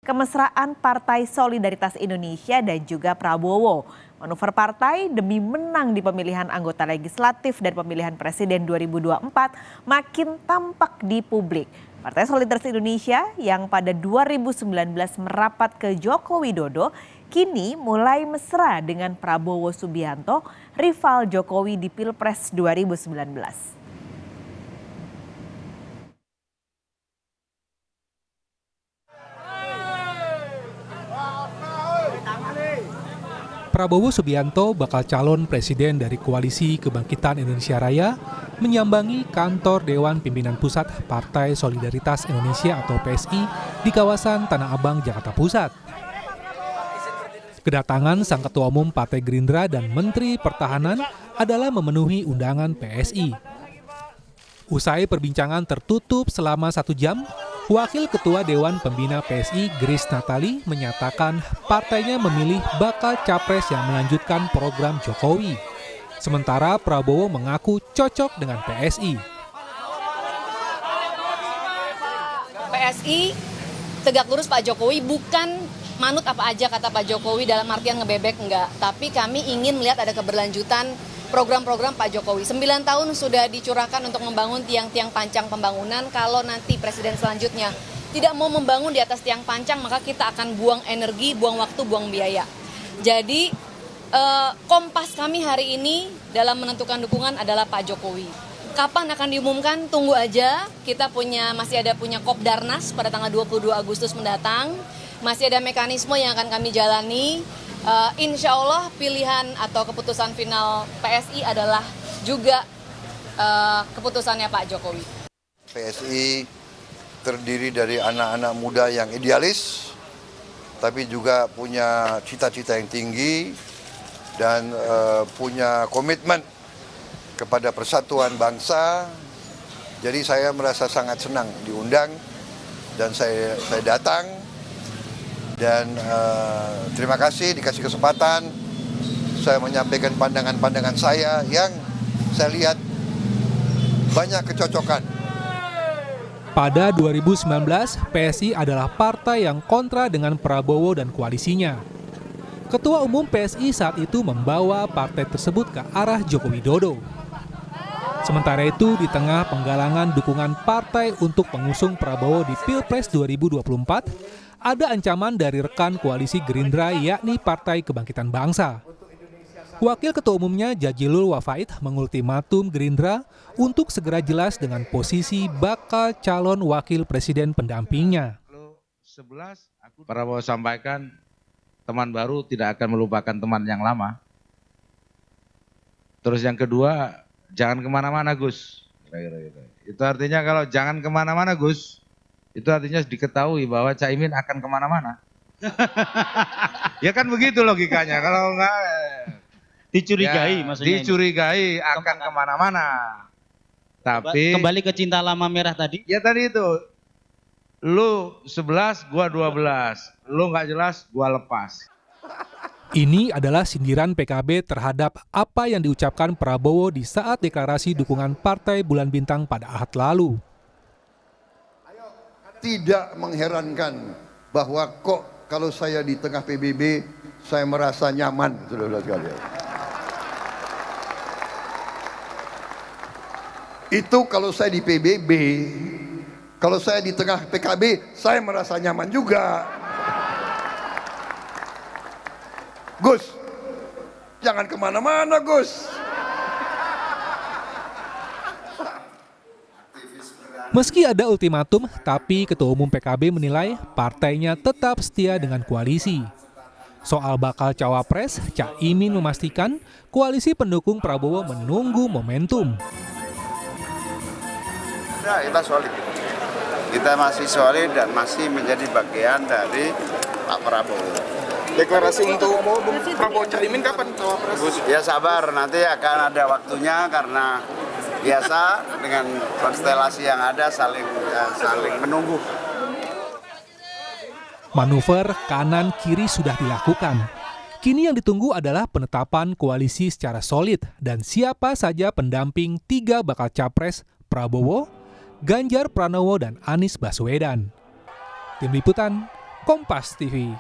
kemesraan Partai Solidaritas Indonesia dan juga Prabowo. Manuver partai demi menang di pemilihan anggota legislatif dan pemilihan presiden 2024 makin tampak di publik. Partai Solidaritas Indonesia yang pada 2019 merapat ke Joko Widodo kini mulai mesra dengan Prabowo Subianto, rival Jokowi di Pilpres 2019. Prabowo Subianto, bakal calon presiden dari Koalisi Kebangkitan Indonesia Raya, menyambangi kantor Dewan Pimpinan Pusat Partai Solidaritas Indonesia atau PSI di kawasan Tanah Abang, Jakarta Pusat. Kedatangan sang Ketua Umum Partai Gerindra dan Menteri Pertahanan adalah memenuhi undangan PSI. Usai perbincangan tertutup selama 1 jam, Wakil Ketua Dewan Pembina PSI Grace Natali menyatakan partainya memilih bakal capres yang melanjutkan program Jokowi. Sementara Prabowo mengaku cocok dengan PSI. PSI tegak lurus Pak Jokowi, bukan manut apa aja kata Pak Jokowi dalam artian ngebebek, enggak. Tapi kami ingin melihat ada keberlanjutan program-program Pak Jokowi. 9 tahun sudah dicurahkan untuk membangun tiang-tiang pancang pembangunan. Kalau nanti presiden selanjutnya tidak mau membangun di atas tiang pancang, maka kita akan buang energi, buang waktu, buang biaya. Jadi kompas kami hari ini dalam menentukan dukungan adalah Pak Jokowi. Kapan akan diumumkan? Tunggu aja. Kita masih ada Kopdarnas pada tanggal 22 Agustus mendatang. Masih ada mekanisme yang akan kami jalani. Insya Allah pilihan atau keputusan final PSI adalah juga keputusannya Pak Jokowi. PSI terdiri dari anak-anak muda yang idealis, tapi juga punya cita-cita yang tinggi dan punya komitmen kepada persatuan bangsa. Jadi saya merasa sangat senang diundang dan saya datang. Dan terima kasih dikasih kesempatan saya menyampaikan pandangan-pandangan saya yang saya lihat banyak kecocokan. Pada 2019, PSI adalah partai yang kontra dengan Prabowo dan koalisinya. Ketua Umum PSI saat itu membawa partai tersebut ke arah Joko Widodo. Sementara itu, di tengah penggalangan dukungan partai untuk pengusung Prabowo di Pilpres 2024, ada ancaman dari rekan koalisi Gerindra yakni Partai Kebangkitan Bangsa. Wakil Ketua Umumnya Jazilul Wafait mengultimatum Gerindra untuk segera jelas dengan posisi bakal calon wakil presiden pendampingnya. Prabowo sampaikan teman baru tidak akan melupakan teman yang lama. Terus yang kedua, jangan kemana-mana Gus. Itu artinya kalau jangan kemana-mana Gus, itu artinya diketahui bahwa Caimin akan kemana-mana. Ya kan begitu logikanya. Kalau enggak dicurigai, ya, maksudnya dicurigai ini akan kemana-mana. Tapi kembali ke cinta lama merah tadi. Ya tadi itu, lu 11, gua 12. Lu nggak jelas, gua lepas. Ini adalah sindiran PKB terhadap apa yang diucapkan Prabowo di saat deklarasi dukungan Partai Bulan Bintang pada Ahad lalu. Tidak mengherankan bahwa kok kalau saya di tengah PBB saya merasa nyaman, saudara sekalian. Itu kalau saya di PBB, kalau saya di tengah PKB saya merasa nyaman juga. Gus, jangan kemana-mana Gus. Meski ada ultimatum, tapi Ketua Umum PKB menilai partainya tetap setia dengan koalisi. Soal bakal cawapres, Caimin memastikan koalisi pendukung Prabowo menunggu momentum. Nah, kita solid. Kita masih solid dan masih menjadi bagian dari Pak Prabowo. Deklarasi untuk Prabowo Caimin kapan cawapres? Ya sabar, nanti akan ada waktunya karena biasa dengan konstelasi yang ada saling menunggu. Manuver kanan kiri sudah dilakukan. Kini yang ditunggu adalah penetapan koalisi secara solid dan siapa saja pendamping 3 bakal capres Prabowo, Ganjar Pranowo dan Anies Baswedan. Tim Liputan, Kompas TV.